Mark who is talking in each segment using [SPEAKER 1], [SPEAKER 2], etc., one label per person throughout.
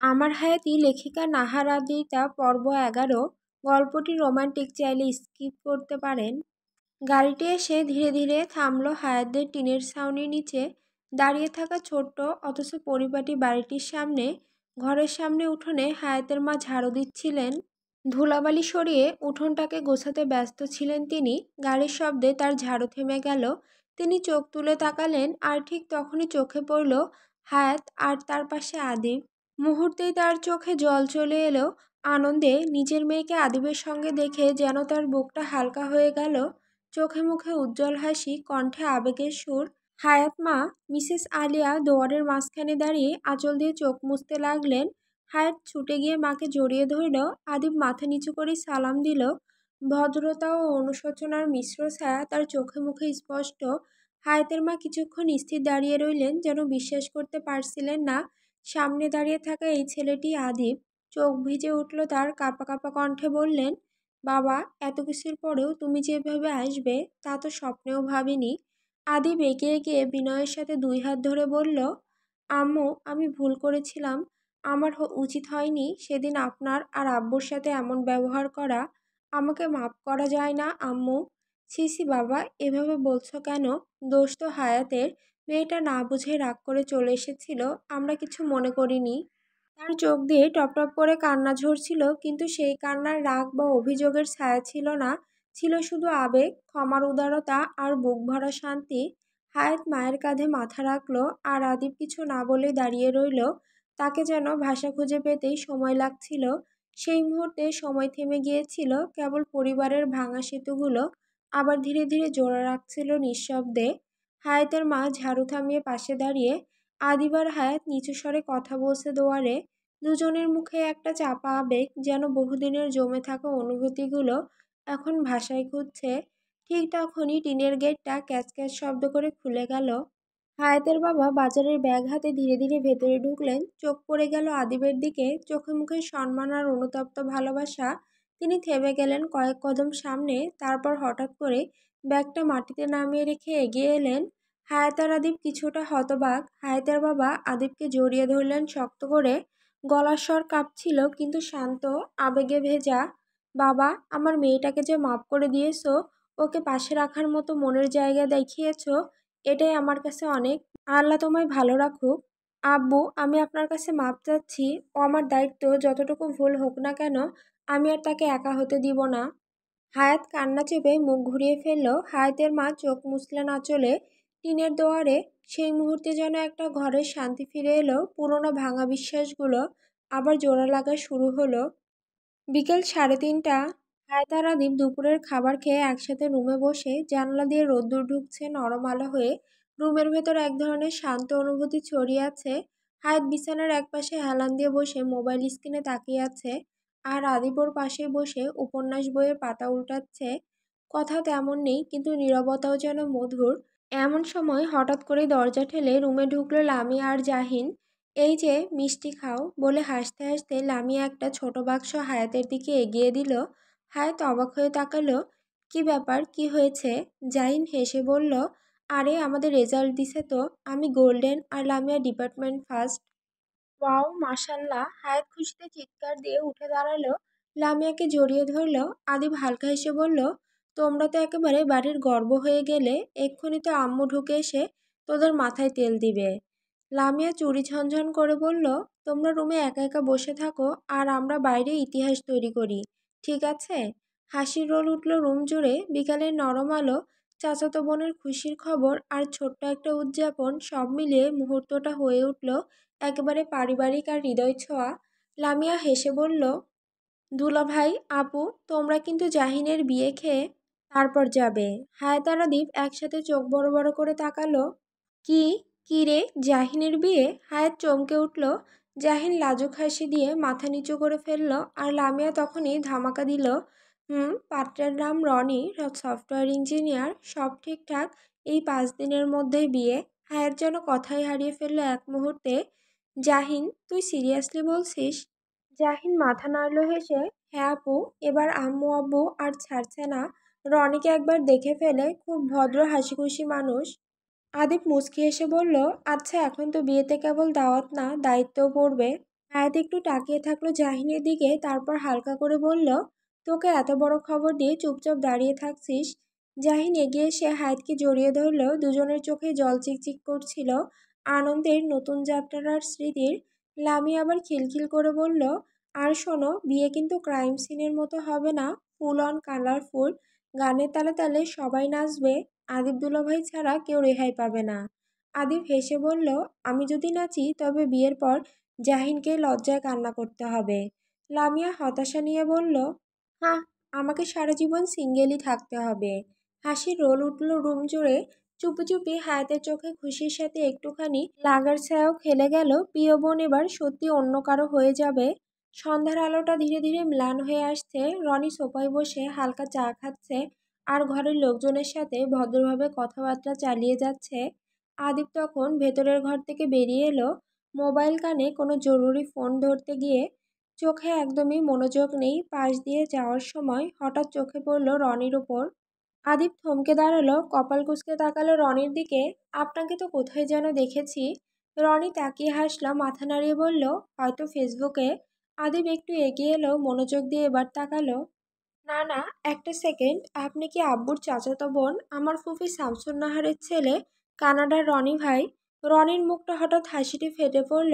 [SPEAKER 1] আমার হায়াতি লেখিকা নাহার আদিতা পর্ব 11। গল্পটি রোমান্টিক, চাইলে স্কিপ করতে পারেন। গাড়িটি এসে ধীরে ধীরে থামলো হায়াতদের টিনের ছাউনির নিচে দাঁড়িয়ে থাকা ছোট্ট অথচ পরিপাটি বাড়িটির সামনে। ঘরের সামনে উঠোনে হায়াতের মা ঝাড়ু দিচ্ছিলেন। ধুলাবালি সরিয়ে উঠোনটাকে গোছাতে ব্যস্ত ছিলেন তিনি। গাড়ির শব্দে তার ঝাড়ু থেমে গেল। তিনি চোখ তুলে তাকালেন, আর ঠিক তখনই চোখে পড়ল হায়াত আর তার পাশে আদিব। মুহূর্তেই তার চোখে জল চলে এলো। আনন্দে নিজের মেয়েকে আদিবের সঙ্গে দেখে যেন তার বুকটা হালকা হয়ে গেল। চোখে মুখে উজ্জ্বল হাসি, কণ্ঠে আবেগের সুর। হায়াত মা মিসেস আলিয়া দুয়ারের মাঝখানে দাঁড়িয়ে আঁচল দিয়ে চোখ মুছতে লাগলেন। হায়াত ছুটে গিয়ে মাকে জড়িয়ে ধরল। আদিব মাথা নিচু করে সালাম দিল। ভদ্রতা ও অনুশোচনার মিশ্র ছায়া তার চোখে মুখে স্পষ্ট। হায়াতের মা কিছুক্ষণ স্থির দাঁড়িয়ে রইলেন, যেন বিশ্বাস করতে পারছিলেন না সামনে দাঁড়িয়ে থাকা এই ছেলেটি আদিব। চোখ ভিজে উঠল তার, কাঁপা কাঁপা কণ্ঠে বললেন, বাবা, এত কিছুর পরেও তুমি যেভাবে আসবে তা তো স্বপ্নেও ভাবিনি। আদিব এগিয়ে গিয়ে বিনয়ের সাথে দুই হাত ধরে বলল, আম্মু, আমি ভুল করেছিলাম। আমার উচিত হয়নি সেদিন আপনার আর আব্বুর সাথে এমন ব্যবহার করা। আমাকে মাফ করা যায় না আম্মু? ছি ছি বাবা, এভাবে বলছো কেন? দোষ তো হায়াতের। মেয়েটা না বুঝে রাগ করে চলে এসেছিল, আমরা কিছু মনে করিনি। তার চোখ দিয়ে টপ টপ করে কান্না ঝরছিল, কিন্তু সেই কান্নার রাগ বা অভিযোগের ছায়া ছিল না। ছিল শুধু আবেগ, ক্ষমার উদারতা আর বুক ভরা শান্তি। হায়াত মায়ের কাঁধে মাথা রাখলো, আর আদিব কিছু না বলে দাঁড়িয়ে রইল। তাকে যেন ভাষা খুঁজে পেতেই সময় লাগছিল। সেই মুহূর্তে সময় থেমে গিয়েছিল, কেবল পরিবারের ভাঙা সেতুগুলো আবার ধীরে ধীরে জোড়া রাখছিল নিঃশব্দে। হায়াতের মা ঝাড়ু থামিয়ে পাশে দাঁড়িয়ে। আদিব আর হায়াত নিচু স্বরে কথা বলছে দোয়ারে। দুজনের মুখে একটা চাপা আবেগ, যেন বহুদিনের জমে থাকা অনুভূতিগুলো এখন ভাষায় খুঁজছে। ঠিক তখনই টিনের গেটটা ক্যাচ ক্যাচ শব্দ করে খুলে গেল। হায়াতের বাবা বাজারের ব্যাগ হাতে ধীরে ধীরে ভেতরে ঢুকলেন। চোখ পড়ে গেল আদিবের দিকে, চোখে মুখে সম্মান আর অনুতপ্ত ভালোবাসা। তিনি থেমে গেলেন কয়েক কদম সামনে, তারপর হঠাৎ করে ব্যাগটা মাটিতে নামিয়ে রেখে এগিয়ে এলেন। হায়াত আর আদিব কিছুটা হতবাক। হায়াতের বাবা আদিবকে জড়িয়ে ধরলেন শক্ত করে। গলার স্বর কাঁপছিল, কিন্তু শান্ত, আবেগে ভেজা। বাবা, আমার মেয়েটাকে যে মাফ করে দিয়েছো, ওকে পাশে রাখার মতো মনের জায়গা দেখিয়েছো, এটাই আমার কাছে অনেক। আল্লাহ তোমায় ভালো রাখুক। আব্বু, আমি আপনার কাছে মাপ চাচ্ছি। ও আমার দায়িত্ব, যতটুকু ভুল হোক না কেন আমি আর তাকে একা হতে দিব না। হায়াত কান্না চেপে মুখ ঘুরিয়ে ফেলল। হায়াতের মা চোখ মুছলেন আঁচলে। টিনের দোয়ারে সেই মুহূর্তে যেন একটা ঘরের শান্তি ফিরে এলো। পুরোনো ভাঙা বিশ্বাসগুলো আবার জোড়া লাগা শুরু হলো। বিকেল 3:30। হায়দার আর আদিব দুপুরের খাবার খেয়ে একসাথে রুমে বসে। জানালা দিয়ে রোদ্দুর ঢুকছে নরম আলো হয়ে। রুমের ভেতর এক ধরনের শান্ত অনুভূতি ছড়িয়ে আছে। হায়াত বিছানার একপাশে হেলান দিয়ে বসে মোবাইল স্ক্রিনে তাকিয়ে আছে, আর আদিব ওর পাশে বসে উপন্যাস বইয়ের পাতা উল্টাচ্ছে। কথা তেমন নেই, কিন্তু নীরবতাও যেন মধুর। এমন সময় হঠাৎ করে দরজা ঠেলে রুমে ঢুকলো লামিয়া আর জাহিন। এই যে, মিষ্টি খাও বলে হাসতে হাসতে লামিয়া একটা ছোট বাক্স হায়াতের দিকে এগিয়ে দিল। হায়াত অবাক হয়ে তাকালো। কি ব্যাপার, কি হয়েছে? জাহিন হেসে বলল, আরে, আমাদের রেজাল্ট দিছে তো। আমি গোল্ডেন আর লামিয়া ডিপার্টমেন্ট ফার্স্ট। ওয়াও, মাশাল্লাহ! হায়াত খুশিতে চিৎকার দিয়ে উঠে দাঁড়ালো। লামিয়াকে জড়িয়ে ধরল। আদিব হালকা হেসে বলল, তোমরা তো একেবারে বাড়ির গর্ব হয়ে গেলে। এক্ষুনি তো আম্মু ঢুকে এসে তোদের মাথায় তেল দিবে। লামিয়া চুরি ঝনঝন করে বলল, তোমরা রুমে একা একা বসে থাকো, আর আমরা বাইরে ইতিহাস তৈরি করি, ঠিক আছে? হাসির রোল উঠল রুম জুড়ে। বিকালের নরম আলো, চাচাতো বোনের খুশির খবর আর ছোট্ট একটা উদযাপন, সব মিলিয়ে মুহূর্তটা হয়ে উঠল একেবারে পারিবারিক আর হৃদয় ছোঁয়া। লামিয়া হেসে বলল, দুলা ভাই, আপু, তোমরা কিন্তু জাহিনের বিয়ে খেয়ে তারপর যাবে। হায়াত আর আদিব একসাথে চোখ বড় বড় করে তাকালো। কি? কি রে, জাহিনের বিয়ে? হায়াত চমকে উঠল। জাহিন লাজুক হাসি দিয়ে মাথা নিচু করে ফেলল, আর লামিয়া তখনই ধামাকা দিল, পাত্রের নাম রনি, সফটওয়্যার ইঞ্জিনিয়ার, সব ঠিকঠাক, এই 5 দিনের মধ্যেই বিয়ে। হায়াত যেন কথাই হারিয়ে ফেলল এক মুহূর্তে। জাহিন, তুই সিরিয়াসলি বলছিস? জাহিন মাথা নাড়ল হেসে। হ্যাঁ আপু, এবার আম্মু আব্বু আর ছাড়ছে না। রনিকে একবার দেখে ফেলে, খুব ভদ্র হাসিখুশি মানুষ। আদিব মুচকি এসে বলল, আচ্ছা, এখন তো বিয়েতে কেবল দাওয়াত না, দায়িত্বও পড়বে। হায়াত একটু তাকিয়ে থাকলো জাহিনের দিকে, তারপর হালকা করে বলল, তোকে এত বড় খবর দিয়ে চুপচাপ দাঁড়িয়ে থাকছিস? জাহিন এগিয়ে এসে হায়াতকে জড়িয়ে ধরল। দুজনের চোখে জল চিকচিক করছিল আনন্দের নতুন যাত্রার স্মৃতির। লামি আবার খিলখিল করে বলল, আর শোনো, বিয়ে কিন্তু ক্রাইম সিনের মতো হবে না, ফুল অন কালারফুল, গানের তালে তালে সবাই নাচবে, আদিব দুলাভাই ছাড়া কেউ রেহাই পাবে না। আদিব হেসে বলল, আমি যদি নাচি তবে বিয়ের পর জাহিনকে লজ্জায় কান্না করতে হবে। লামিয়া হতাশা নিয়ে বলল, হাহ, আমাকে সারা জীবন সিঙ্গেলই থাকতে হবে। হাসির রোল উঠল রুম জুড়ে। চুপি চুপি হায়াতের চোখে খুশির সাথে একটুখানি লাগার ছায়াও খেলে গেল। প্রিয় বোন এবার সত্যি অন্য কারো হয়ে যাবে। সন্ধ্যার আলোটা ধীরে ধীরে ম্লান হয়ে আসছে। রনি সোফায় বসে হালকা চা খাচ্ছে আর ঘরের লোকজনের সাথে ভদ্রভাবে কথাবার্তা চালিয়ে যাচ্ছে। আদিব তখন ভেতরের ঘর থেকে বেরিয়ে এলো। মোবাইল কানে, কোনো জরুরি ফোন ধরতে গিয়ে চোখে একদমই মনোযোগ নেই। পাশ দিয়ে যাওয়ার সময় হঠাৎ চোখে পড়ল রনির ওপর। আদিব থমকে দাঁড়ালো, কপাল কুঁচকে তাকালো রনির দিকে। আপনাকে তো কোথায় যেন দেখেছি। রনি তাকিয়ে হাসলো, মাথা নাড়িয়ে বলল, হয়তো ফেসবুকে। আদিব একটু এগিয়ে এলো, মনোযোগ দিয়ে এবার তাকালো। না না, একটা সেকেন্ড, আপনি কি আব্বুর চাচাতো বোন, আমার ফুফি শামসুন নাহারের ছেলে, কানাডার রনি ভাই? রনির মুখটা হঠাৎ হাসিতে ফেটে পড়ল।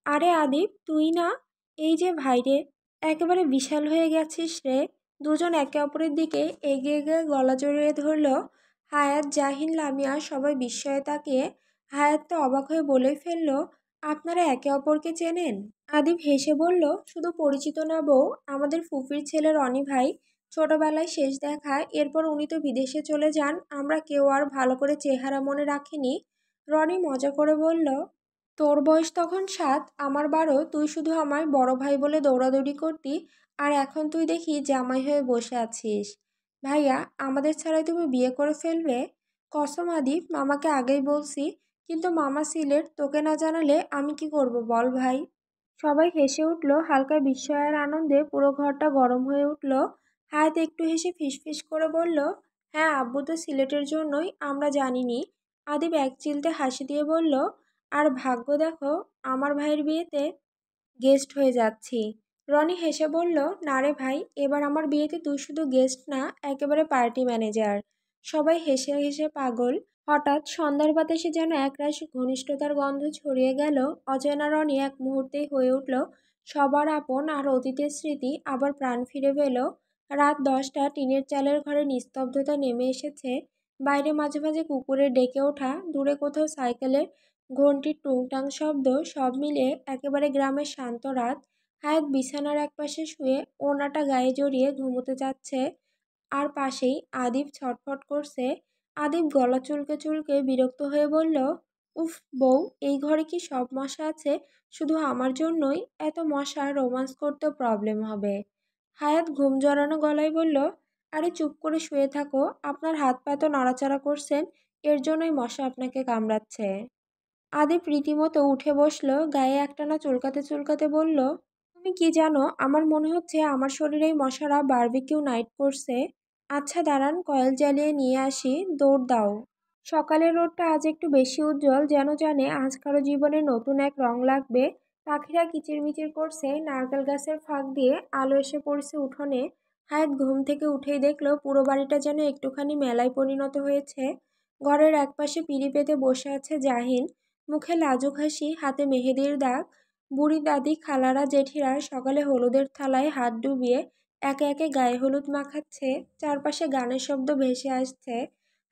[SPEAKER 1] আরে আদিব, তুই না? এই যে ভাইরে, একেবারে বিশাল হয়ে গেছিস রে। দুজন একে অপরের দিকে এগিয়ে গিয়ে গলা জড়িয়ে ধরল। হায়াত, জাহিন, লামিয়া সবাই বিস্ময়ে তাকিয়ে। হায়াত তো অবাক হয়ে বলে ফেলল, আপনারা একে অপরকে চেনেন? আদিব হেসে বলল, শুধু পরিচিত না বউ, আমাদের ফুফির ছেলে রনি ভাই। ছোটবেলায় শেষ দেখা, এরপর উনি তো বিদেশে চলে যান, আমরা কেউ আর ভালো করে চেহারা মনে রাখিনি। রনি মজা করে বলল, তোর বয়স তখন 7, আমার 12, তুই শুধু আমায় বড় ভাই বলে দৌড়াদৌড়ি করতি, আর এখন তুই দেখি জামাই হয়ে বসে আছিস। ভাইয়া, আমাদের ছাড়াই তুমি বিয়ে করে ফেলবে? কসম আদিব, মামাকে আগেই বলছি, কিন্তু মামা সিলেট, তোকে না জানালে আমি কি করব বল ভাই। সবাই হেসে উঠল, হালকা বিস্ময়ের আনন্দে পুরো ঘরটা গরম হয়ে উঠল। হায়াত একটু হেসে ফিসফিস করে বলল, হ্যাঁ আব্বু তো সিলেটের জন্যই আমরা জানিনি। আদিব এক চিলতে হাসি দিয়ে বলল, আর ভাগ্য দেখো, আমার ভাইয়ের বিয়েতে গেস্ট হয়ে যাচ্ছি। রনি হেসে বলল, না রে ভাই, এবার আমার বিয়েতে তুই শুধু গেস্ট না, একেবারে পার্টি ম্যানেজার। সবাই হেসে হেসে পাগল। হঠাৎ সন্ধ্যার বাতাসে যেন একরাশ ঘনিষ্ঠতার গন্ধ ছড়িয়ে গেল। অচেনা রনি এক মুহূর্তেই হয়ে উঠল সবার আপন, আর অতীতের স্মৃতি আবার প্রাণ ফিরে পেল। রাত 10টা, টিনের চালের ঘরে নিস্তব্ধতা নেমে এসেছে। বাইরে মাঝে মাঝে কুকুরের ডেকে ওঠা, দূরে কোথাও সাইকেলের ঘণ্টির টুংটাং শব্দ, সব মিলিয়ে একেবারে গ্রামের শান্ত রাত। হায়াত বিছানার একপাশে শুয়ে ওড়নাটা গায়ে জড়িয়ে ঘুমোতে যাচ্ছে, আর পাশেই আদিব ছটফট করছে। আদিব গলা চুলকে চুলকে বিরক্ত হয়ে বলল, উফ বউ, এই ঘরে কি সব মশা আছে? শুধু আমার জন্যই এত মশা, রোমান্স করতেও প্রবলেম হবে। হায়াত ঘুম জড়ানো গলায় বলল, আরে চুপ করে শুয়ে থাকো, আপনার হাত পা তো নড়াচড়া করছেন, এর জন্যই মশা আপনাকে কামড়াচ্ছে। আদিব রীতিমতো উঠে বসলো, গায়ে একটানা চুলকাতে চুলকাতে বলল, তুমি কি জানো, আমার মনে হচ্ছে আমার শরীরেই মশারা বারবিকিউ নাইট করছে। আচ্ছা দাঁড়ান, কয়েল জ্বালিয়ে নিয়ে আসি, দৌড় দাও। সকালের রোদটা আজ একটু বেশি উজ্জ্বল, যেন জানে আজ কারো জীবনে নতুন এক রং লাগবে। পাখিরা কিচিরমিচির করছে, নারকেল গাছের ফাঁক দিয়ে আলো এসে পড়ছে উঠোনে। হায়াত ঘুম থেকে উঠেই দেখলো পুরো বাড়িটা যেন একটুখানি মেলায় পরিণত হয়েছে। ঘরের একপাশে পিঁড়ি পেতে বসে আছে জাহিন, মুখে লাজুক হাসি, হাতে মেহেদির দাগ। বুড়ি দাদি, খালারা, জেঠিরা সকালে হলুদের থালায় হাত ডুবিয়ে একে একে গায়ে হলুদ মাখাচ্ছে। চারপাশে গানের শব্দ ভেসে আসছে।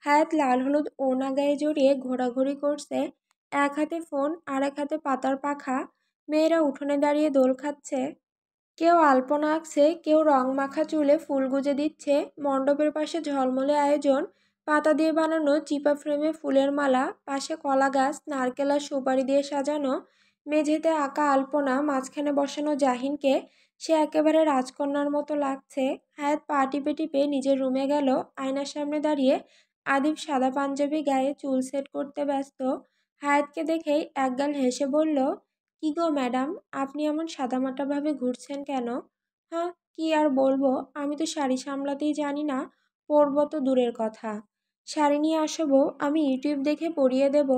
[SPEAKER 1] হায়াত লাল হলুদ ওড়না গায়ে জড়িয়ে ঘোরাঘুরি করছে, এক হাতে ফোন আর এক হাতে পাতার পাখা। মেয়েরা উঠোনে দাঁড়িয়ে দোল খাচ্ছে, কেউ আলপনা আঁকছে, কেউ রং মাখা চুলে ফুল গুজে দিচ্ছে। মণ্ডপের পাশে ঝলমলে আয়োজন, পাতা দিয়ে বানানো চিপা ফ্রেমে ফুলের মালা, পাশে কলা গাছ, নারকেল আর সুপারি দিয়ে সাজানো। মেঝেতে আঁকা আলপনা, মাঝখানে বসানো জাহিনকে, সে একেবারে রাজকন্যার মতো লাগছে। হায়াত পা টিপে টিপে নিজের রুমে গেল। আয়নার সামনে দাঁড়িয়ে আদিব সাদা পাঞ্জাবি গায়ে চুল সেট করতে ব্যস্ত। হায়াতকে দেখেই একগাল হেসে বলল, কি গো ম্যাডাম, আপনি এমন সাদামাটাভাবে ঘুরছেন কেন? হ্যাঁ, কি আর বলবো, আমি তো শাড়ি সামলাতেই জানি না, পরবো তো দূরের কথা। শাড়ি নিয়ে আসবো, আমি ইউটিউব দেখে পরিয়ে দেব।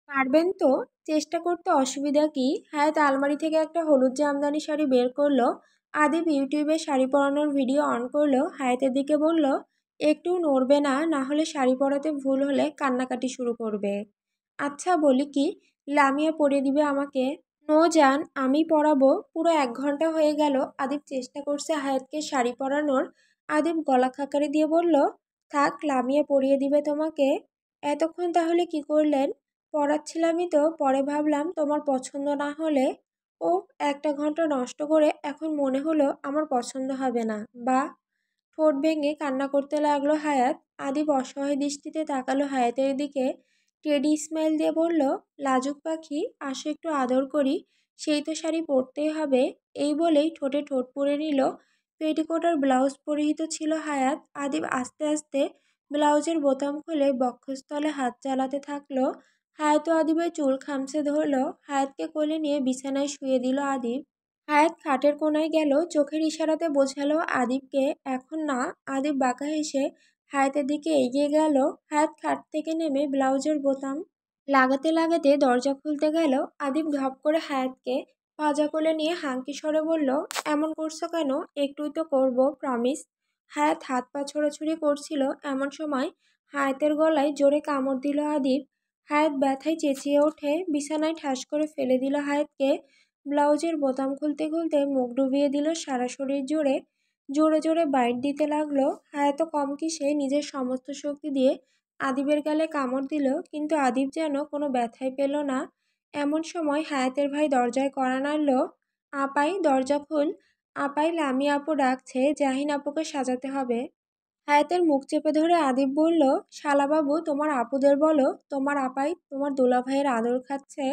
[SPEAKER 1] পারবেন তো? চেষ্টা করতে অসুবিধা কি? হায়াত আলমারি থেকে একটা হলুদ জামদানি শাড়ি বের করলো। আদিব ইউটিউবে শাড়ি পরানোর ভিডিও অন করলো, হায়াতের দিকে বলল, একটু নড়বে না, না হলে শাড়ি পরাতে ভুল হলে কান্নাকাটি শুরু করবে। আচ্ছা বলি কি, লামিয়া পরিয়ে দিবে আমাকে? নো জান, আমি পরাবো। পুরো 1 ঘন্টা হয়ে গেল আদিব চেষ্টা করছে হায়াতকে শাড়ি পরানোর। আদিব গলা খাকারি দিয়ে বলল, থাক, লামিয়া পরিয়ে দিবে তোমাকে। এতক্ষণ তাহলে কি করলেন? পড়াচ্ছিলামই তো, পরে ভাবলাম তোমার পছন্দ না হলে। ও, 1টা ঘন্টা নষ্ট করে এখন মনে হলো আমার পছন্দ হবে না। বা, ঠোঁট ভেঙে কান্না করতে লাগলো হায়াত। আদিব অসহায় দৃষ্টিতে তাকালো হায়াতের দিকে, টেডি স্মাইল দিয়ে বলল, লাজুক পাখি, আসো একটু আদর করি। সেই তো শাড়ি পরতেই হবে। এই বলেই ঠোঁটে ঠোঁট পুড়ে নিল। পেটিকোট আর ব্লাউজ পরিহিত ছিল হায়াত। আদিব আস্তে আস্তে ব্লাউজের বোতাম খুলে বক্ষস্থলে হাত চালাতে থাকলো। হায়াত ও আদিবের চুল খামচে ধরলো। হায়াতকে কোলে নিয়ে বিছানায় শুয়ে দিল আদিব। হায়াত খাটের কোনায় গেল, চোখের ইশারাতে বোঝালো আদিবকে এখন না। আদিব বাঁকা হেসে হায়াতের দিকে এগিয়ে গেল। হায়াত খাট থেকে নেমে ব্লাউজের বোতাম লাগাতে লাগাতে দরজা খুলতে গেল। আদিব ধপ করে হায়াতকে পাজা কোলে নিয়ে হাঙ্কি স্বরে বলল, এমন করছো কেন? একটুই তো করবো, প্রমিস। হায়াত হাত পা ছোড়াছুড়ি করছিল, এমন সময় হায়াতের গলায় জোরে কামড় দিল আদিব। হায়াত ব্যথায় চেঁচিয়ে ওঠে, বিছানায় ঠাস করে ফেলে দিল হায়াতকে। ব্লাউজের বোতাম খুলতে খুলতে মুখ ডুবিয়ে দিল সারা শরীর জুড়ে। জোরে জোরে বাইট দিতে লাগলো। হায়াতও কম কিসে নিজের সমস্ত শক্তি দিয়ে আদিবের গালে কামড় দিল, কিন্তু আদিব যেন কোনো ব্যথাই পেল না। এমন সময় হায়াতের ভাই দরজায় কড়া নাড়ল। আপাই, দরজা খুল। আপাই, লামি আপু ডাকছে, জাহিন আপুকে সাজাতে হবে। হায়াতের মুখ চেপে ধরে আদিব বলল, শালাবাবু, তোমার আপুদের বলো তোমার আপাই তোমার দুলাভাইয়ের আদর খাচ্ছে।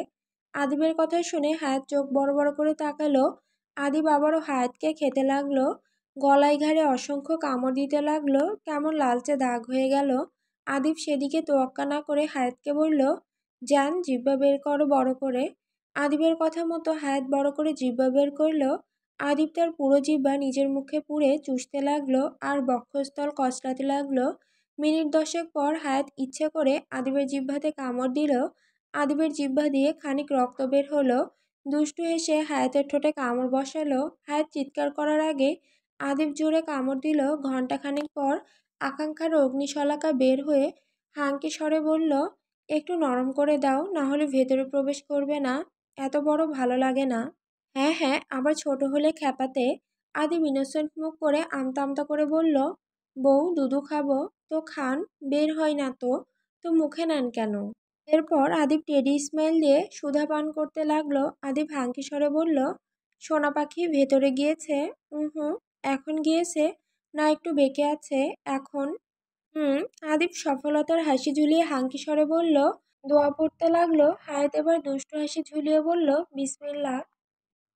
[SPEAKER 1] আদিবের কথা শুনে হায়াত চোখ বড় বড় করে তাকালো। আদিব আবারও হায়াতকে খেতে লাগলো। গলায় ঘাড়ে অসংখ্য কামড় দিতে লাগলো। কেমন লালচে দাগ হয়ে গেল। আদিব সেদিকে তোয়াক্কা না করে হায়াতকে বলল, যান, জিহ্বা বের করো বড় করে। আদিবের কথা মতো হায়াত বড় করে জিহ্বা বের করলো। আদিব তার পুরো জিহ্বা নিজের মুখে পুরে চুষতে লাগলো আর বক্ষস্থল কচলাতে লাগলো। মিনিট 10 পর হায়াত ইচ্ছে করে আদিবের জিহ্বাতে কামড় দিল। আদিবের জিহ্বা দিয়ে খানিক রক্ত বের হলো। দুষ্টু হেসে হায়াতের ঠোঁটে কামড় বসালো। হায়াত চিৎকার করার আগে আদিব জোরে কামড় দিল। ঘণ্টাখানেক পর আকাঙ্ক্ষার অগ্নিশলাকা বের হয়ে হাঙ্কি স্বরে বলল, একটু নরম করে দাও, না হলে ভেতরে প্রবেশ করবে না। এত বড় ভালো লাগে না। হ্যাঁ হ্যাঁ, আবার ছোট হলে খ্যাপাতে। আদিব ইনোসেন্ট মুখ করে আমতা আমতা করে বলল, বউ, দুধু খাবো। তো খান, বের হয় না তো। তো মুখে নেন কেন? এরপর আদিব টেডি স্মাইল দিয়ে সুধা পান করতে লাগলো। আদিব হাঙ্কি স্বরে বলল, সোনা পাখি ভেতরে গিয়েছে? হুম। এখন গিয়েছে? না একটু বেঁকে আছে এখন? হুম। আদিব সফলতার হাসি ঝুলিয়ে হাঙ্কি স্বরে বলল। দোয়া পড়তে লাগলো। হায়াত এবার দুষ্টু হাসি ঝুলিয়ে বলল, বিসমিল্লাহ।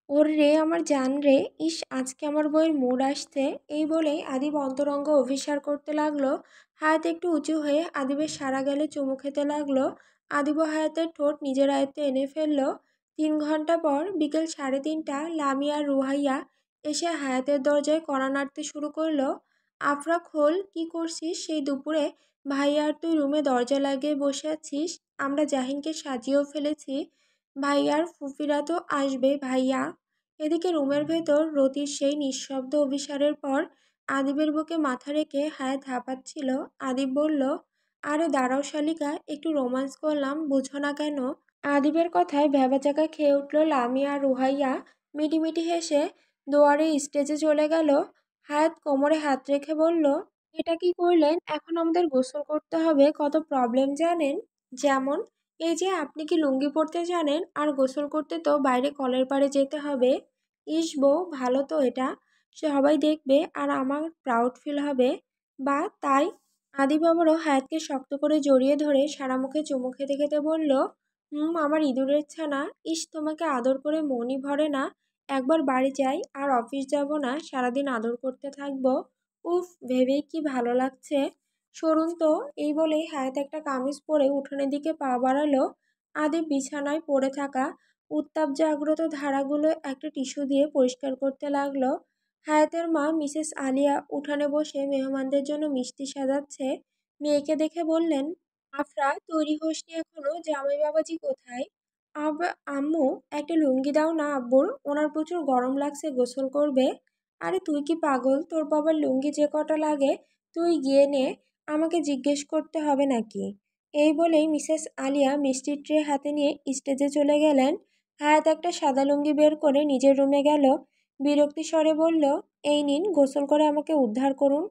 [SPEAKER 1] ওর রে আমার জান রে, ইস আজকে আমার বইয়ের মুড আসছে। এই বলেই আদিব অন্তরঙ্গ অভিসার করতে লাগলো। হায়াত একটু উঁচু হয়ে আদিবের সারা গালে চুমু খেতে লাগলো। আদিব ও হায়াতের ঠোঁট নিজের আয়ত্তে এনে ফেললো। 3 ঘন্টা পর বিকেল 3:30, লামিয়া আর রুহাইয়া এসে হায়াতের দরজায় কড়া নাড়তে শুরু করলো। আফরা, খোল, কি করছিস সেই দুপুরে? ভাইয়া আর তুই রুমে দরজা লাগিয়ে বসে আছিস। আমরা জাহিনকে সাজিয়েও ফেলেছি। ভাইয়ার ফুফিরা তো আসবে ভাইয়া। এদিকে রুমের ভেতর রতির সেই নিঃশব্দ অভিসারের পর আদিবের বুকে মাথা রেখে হায়াত হাঁপাচ্ছিল। আদিব বলল, আরে দাঁড়াও শালিকা, একটু রোমান্স করলাম, বুঝো না কেন? আদিবের কথায় ভ্যাবাচাকা খেয়ে উঠল লামিয়া আর রুহাইয়া। মিটিমিটি হেসে দোয়ারে স্টেজে চলে গেল। হায়াত কোমরে হাত রেখে বলল, এটা কি করলেন? এখন আমাদের গোসল করতে হবে, কত প্রবলেম জানেন? যেমন? এই যে আপনি কি লুঙ্গি পরতে জানেন? আর গোসল করতে তো বাইরে কলের পাড়ে যেতে হবে। ইস বউ, ভালো তো এটা। সবাই দেখবে আর আমার প্রাউড ফিল হবে। বা তাই? আদিব আবারও হায়াতকে শক্ত করে জড়িয়ে ধরে সারা মুখে চুমু খেতে খেতে বলল, আমার ইঁদুরের ছানা, ইস তোমাকে আদর করে মনই ভরে না। একবার বাড়ি যাই, আর অফিস যাব না, সারাদিন আদর করতে থাকবো। উফ, ভেবেই কি ভালো লাগছে। সরুন তো। এই বলেই হায়াত একটা কামিজ পরে উঠোনের দিকে পা বাড়ালো। আদিব বিছানায় পড়ে থাকা উত্তাপ জাগ্রত ধারাগুলো একটা টিস্যু দিয়ে পরিষ্কার করতে লাগলো। হায়াতের মা মিসেস আলিয়া উঠানে বসে মেহমানদের জন্য মিষ্টি সাজাচ্ছে। মেয়েকে দেখে বললেন, আফরা, তৈরি হোসনি এখনো? জামাই বাবাজি কোথায়? আম্মু, একটা লুঙ্গি দাও না আব্বুর, ওনার প্রচুর গরম লাগছে, গোসল করবে। আরে তুই কি পাগল? তোর বাবার লুঙ্গি যে কটা লাগে তুই গিয়ে নে, আমাকে জিজ্ঞেস করতে হবে নাকি? এই বলেই মিসেস আলিয়া মিষ্টির ট্রে হাতে নিয়ে স্টেজে চলে গেলেন। হায়াত একটা সাদা লুঙ্গি বের করে নিজের রুমে গেল। বিরক্তি স্বরে বলল, এই নিন, গোসল করে আমাকে উদ্ধার করুন।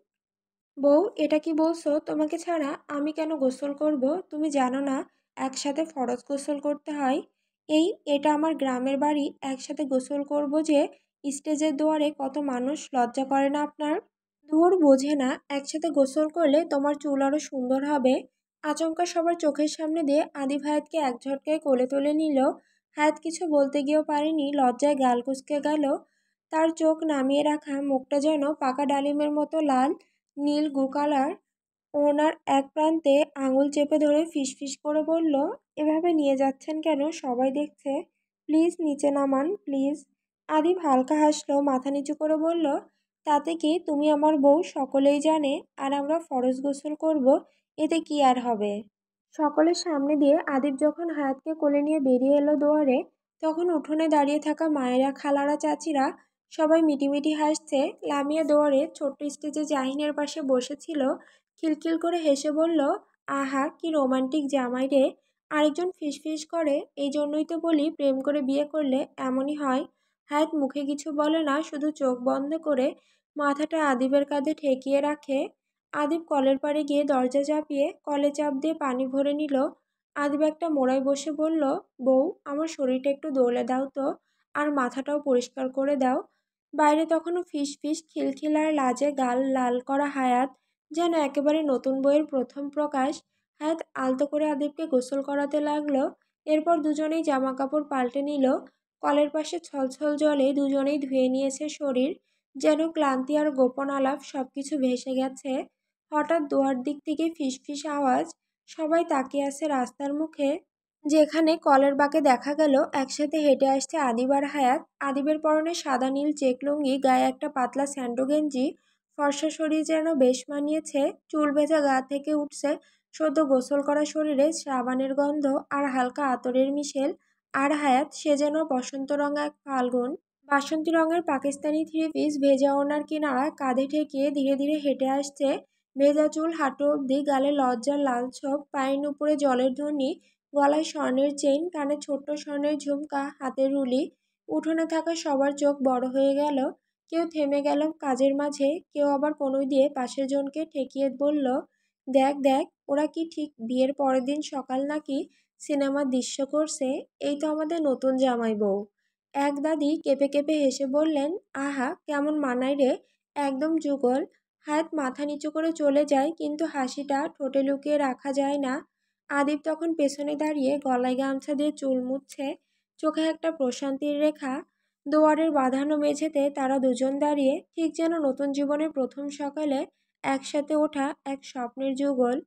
[SPEAKER 1] বউ, এটা কি বলছো? তোমাকে ছাড়া আমি কেন গোসল করব? তুমি জানো না একসাথে ফরজ গোসল করতে হয়? এটা আমার গ্রামের বাড়ি, একসাথে গোসল করব যে স্টেজের দুয়ারে কত মানুষ, লজ্জা করে না আপনার? ধুর, বোঝে না একসাথে গোসল করলে তোমার চুল আরো সুন্দর হবে। আচমকা সবার চোখের সামনে দিয়ে আদিব হায়াতকে এক ঝটকায় কোলে তুলে নিল। হায়াত কিছু বলতে গিয়েও পারেনি, লজ্জায় গাল কুঁচকে গেল। তার চোখ নামিয়ে রাখা মুখটা যেন পাকা ডালিমের মতো লাল। নীল গু কালার। ওনার এক প্রান্তে আঙুল চেপে ধরে ফিসফিস করে বলল, এভাবে নিয়ে যাচ্ছেন কেন? সবাই দেখছে। প্লিজ নিচে নামান, প্লিজ। আদিব হালকা হাসলো, মাথা নিচু করে বলল, তাতে কি, তুমি আমার বউ, সকলেই জানে। আর আমরা ফরজ গোসল করব, এতে কি আর হবে? সকলের সামনে দিয়ে আদিব যখন হায়াতকে কোলে নিয়ে বেরিয়ে এলো দুয়ারে, তখন উঠোনে দাঁড়িয়ে থাকা মায়েরা, খালারা, চাচিরা সবাই মিটিমিটি হাসছে। লামিয়া দুয়ারে ছোট্ট স্টেজে জাহিনের পাশে বসেছিল। খিলখিল করে হেসে বলল, আহা কি রোমান্টিক জামাই রে। আরেকজন ফিসফিস করে, এই জন্যই তো বলি প্রেম করে বিয়ে করলে এমনই হয়। হায়াত মুখে কিছু বলে না, শুধু চোখ বন্ধ করে মাথাটা আদিবের কাঁধে ঠেকিয়ে রাখে। আদিব কলের পাড়ে গিয়ে দরজা চাপিয়ে কলে চাপ দিয়ে পানি ভরে নিল। আদিব একটা মোড়ায় বসে বলল, বউ, আমার শরীরটা একটু দোলে দাও তো, আর মাথাটাও পরিষ্কার করে দাও। বাইরে তখনও ফিস ফিস খিলখিল, আর লাজে গাল লাল করা হায়াত যেন একেবারে নতুন বইয়ের প্রথম প্রকাশ। হায়াত আলতো করে আদিবকে গোসল করাতে লাগলো। এরপর দুজনেই জামা কাপড় পাল্টে নিল। কলের পাশে ছলছল জলে দুজনেই ধুয়ে নিয়েছে শরীর, যেন ক্লান্তি আর গোপন আলাপ সবকিছু ভেসে গেছে। হঠাৎ দুয়ার দিক থেকে ফিসফিস আওয়াজ। সবাই তাকিয়ে আছে রাস্তার মুখে, যেখানে কলের বাঁকে দেখা গেল একসাথে হেঁটে আসছে আদিব আর হায়াত। আদিবের পরনে সাদা নীল চেক লুঙ্গি, গায়ে একটা পাতলা স্যান্ডো গেঞ্জি। ফর্সা শরীর যেন বেশ মানিয়েছে। চুল ভেজা গা থেকে উঠছে সদ্য গোসল করা শরীরে সাবানের গন্ধ আর হালকা আতরের মিশেল। আর হায়াত, সে যেন বসন্ত রঙা এক ফাল্গুন। বাসন্তী রঙের পাকিস্তানি থ্রি পিস, ভেজা ওড়নার কিনারা কাঁধে ঠেকিয়ে ধীরে ধীরে হেঁটে আসছে। ভেজা চুল হাঁটু অবধি, গালে লজ্জার লাল ছোপ, পায়ের নুপুরে জলের ধ্বনি, গলায় স্বর্ণের চেইন, কানে ছোট্ট স্বর্ণের ঝুমকা, হাতের রুলি। উঠোনে থাকা সবার চোখ বড় হয়ে গেল। কেউ থেমে গেল কাজের মাঝে, কেউ আবার কনুই দিয়ে পাশের জনকে ঠেকিয়ে বলল, দেখ দেখ, ওরা কি ঠিক বিয়ের পরের দিন সকাল নাকি সিনেমার দৃশ্য করছে। এই তো আমাদের নতুন জামাই বউ। এক দাদি কেঁপে কেঁপে হেসে বললেন, আহা কেমন মানায় রে, একদম যুগল। হায়াত মাথা নিচু করে চলে যায়, কিন্তু হাসিটা ঠোঁটে লুকিয়ে রাখা যায় না। আদিব তখন পেছনে দাঁড়িয়ে গলায় গামছা দিয়ে চুল মুছছে, চোখে একটা প্রশান্তির রেখা। দুয়ারের বাঁধানো মেঝেতে তারা দুজন দাঁড়িয়ে, ঠিক যেন নতুন জীবনের প্রথম সকালে একসাথে ওঠা এক স্বপ্নের যুগল।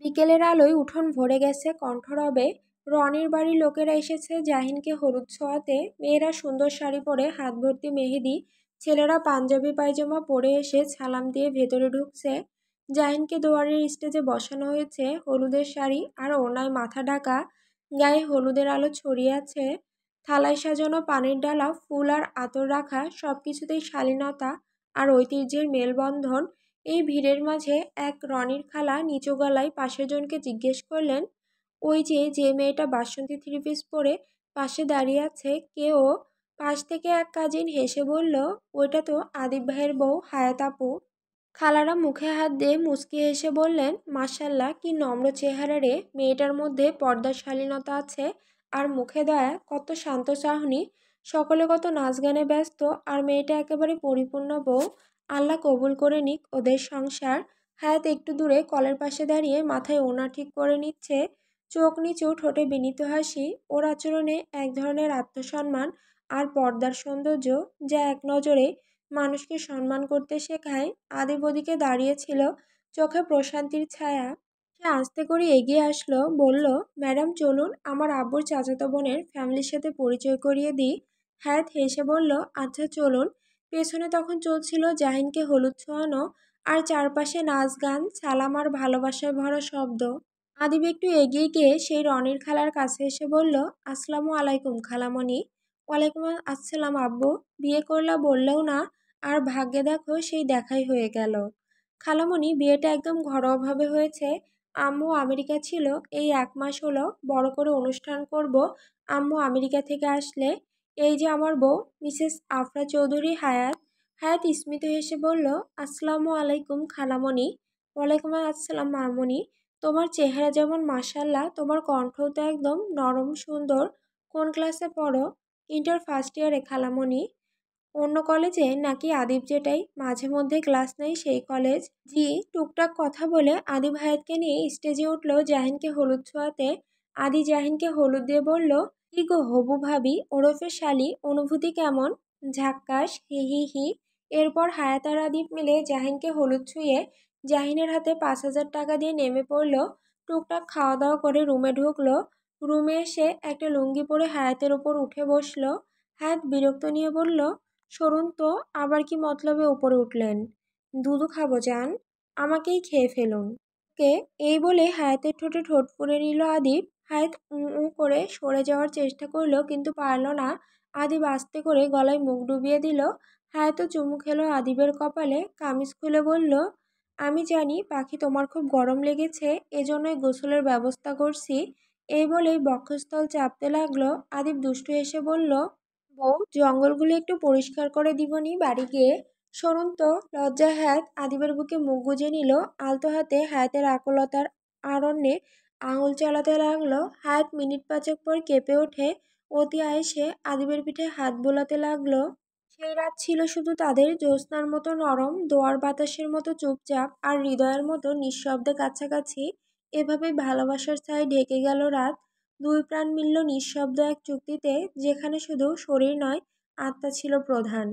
[SPEAKER 1] বিকেলের আলোয় উঠোন ভরে গেছে কণ্ঠরবে। রনির বাড়ির লোকেরা এসেছে জাহিনকে হলুদ ছোঁয়াতে। মেয়েরা সুন্দর শাড়ি পরে, হাত ভর্তি মেহেদি। ছেলেরা পাঞ্জাবি পায়জামা পরে এসে সালাম দিয়ে ভেতরে ঢুকছে। জাহিনকে দুয়ারের স্টেজে বসানো হয়েছে, হলুদের শাড়ি আর ওড়নায় মাথা ঢাকা। গায়ে হলুদের আলো ছড়িয়ে আছে। থালায় সাজানো পানির ডালা, ফুল আর আতর রাখা, সবকিছুতেই শালীনতা আর ঐতিহ্যের মেলবন্ধন। এই ভিড়ের মাঝে এক রনির খালা নিচু গলায় পাশের জনকে জিজ্ঞেস করলেন, ওই যে যে মেয়েটা বাসন্তী থ্রি পিস পরে পাশে দাঁড়িয়ে আছে, কে ও? পাশ থেকে এক কাজিন হেসে বলল, ওইটা তো আদিব ভাইয়ের বউ, হায়াত আপু। খালারা মুখে হাত দিয়ে মুচকি হেসে বললেন, মাশাল্লাহ কি নম্র চেহারা রে, মেয়েটার মধ্যে পর্দার শালীনতা আছে, আর মুখে দয়া, কত শান্ত চাহনি। সকলে কত নাচ গানে ব্যস্ত, আর মেয়েটা একেবারে পরিপূর্ণ বউ। আল্লাহ কবুল করে নিক ওদের সংসার। হায়াত একটু দূরে কলের পাশে দাঁড়িয়ে মাথায় ওড়না ঠিক করে নিচ্ছে, চোখ নিচু, ঠোঁটে বিনীত হাসি। ওর আচরণে এক ধরনের আত্মসম্মান আর পর্দার সৌন্দর্য, যা এক নজরে মানুষকে সম্মান করতে শেখায়। আদিব ওদিকে দাঁড়িয়েছিল, চোখে প্রশান্তির ছায়া। সে আস্তে করে এগিয়ে আসলো, বলল, ম্যাডাম চলুন, আমার আব্বুর চাচাতো বোনের ফ্যামিলির সাথে পরিচয় করিয়ে দিই। হায়াত হেসে বলল, আচ্ছা চলুন। পেছনে তখন চলছিল জাহিনকে হলুদ ছোঁয়ানো, আর চারপাশে নাচ গান, সালাম আর ভালোবাসায় ভরা শব্দ। আদিব একটু এগিয়ে গিয়ে সেই রনির খালার কাছে এসে বলল, আসসালামু আলাইকুম খালামণি। ওয়ালাইকুম আসসালাম আব্বু। বিয়ে করলা বললেও না, আর ভাগ্যে দেখো সেই দেখাই হয়ে গেল। খালামণি, বিয়েটা একদম ঘরোয়াভাবে হয়েছে। আম্মু আমেরিকা ছিল, এই 1 মাস হলো বড় করে অনুষ্ঠান করব আম্মু আমেরিকা থেকে আসলে। এই যে আমার বউ মিসেস আফরা চৌধুরী হায়াত। হায়াত স্মিত হেসে বলল, আসসালামু আলাইকুম খালামণি। ওয়ালাইকুম আসসালাম মামুনি। তোমার চেহারা যেমন মাশাল্লাহ, তোমার কণ্ঠও তো একদম নরম সুন্দর। কোন ক্লাসে পড়ো? ইন্টার ফার্স্ট ইয়ারে খালামণি। অন্য কলেজে নাকি আদিব যেটাই মাঝে মধ্যে ক্লাস নেই সেই কলেজ? জি। টুকটাক কথা বলে আদিব হায়াতকে নিয়ে স্টেজে উঠল জাহিনকে হলুদ ছোঁয়াতে। আদি জাহিনকে হলুদ দিয়ে বলল, কি গো হবু ভাবি ওরফে শালি, অনুভূতি কেমন? ঝাক্কাস, হি হি হি। এরপর হায়াত আর আদিব মিলে জাহিনকে হলুদ ছুঁয়ে জাহিনের হাতে 5,000 টাকা দিয়ে নেমে পড়ল। টুকটাক খাওয়া দাওয়া করে রুমে ঢুকলো। রুমে এসে একটা লুঙ্গি পরে হায়াতের ওপর উঠে বসলো। হায়াত বিরক্ত নিয়ে বলল, সরুন তো, আবার কি মতলবে উপরে উঠলেন? দুধু খাবো জান, আমাকেই খেয়ে ফেলুন। কে? এই বলে হায়াতের ঠোঁটে ঠোঁট পুরে নিল আদিব। হায়াত উ করে সরে যাওয়ার চেষ্টা করলো, কিন্তু পারল না। আদিব আস্তে করে গলায় মুখ ডুবিয়ে দিল। হায়াতও চুমু খেলো আদিবের কপালে, কামিজ খুলে বলল, আমি জানি পাখি তোমার খুব গরম লেগেছে, এজন্যই গোসলের ব্যবস্থা করছি। এই বলেই বক্ষস্থল চাপতে লাগলো। আদিব দুষ্টু এসে বলল, বউ, জঙ্গলগুলো একটু পরিষ্কার করে দিবনি বাড়ি গিয়ে। সরুন তো। লজ্জায় হায়াত আদিবের বুকে মুখ গুজে নিল। আলতো হাতে হায়াতের আকুলতার আরণ্যে আঙুল চালাতে লাগলো। হায়াত মিনিট 5 পর কেঁপে ওঠে। অতি আয়েসে আদিবের পিঠে হাত বোলাতে লাগলো। সেই রাত ছিল শুধু তাদের, জ্যোৎস্নার মতো নরম, দোয়ার বাতাসের মতো চুপচাপ, আর হৃদয়ের মতো নিঃশব্দে কাছাকাছি। এভাবেই ভালোবাসার ছায় ঢেকে গেল রাত। দুই প্রাণ মিলল নিঃশব্দ এক চুক্তিতে, যেখানে শুধু শরীর নয়, আত্মা ছিল প্রধান।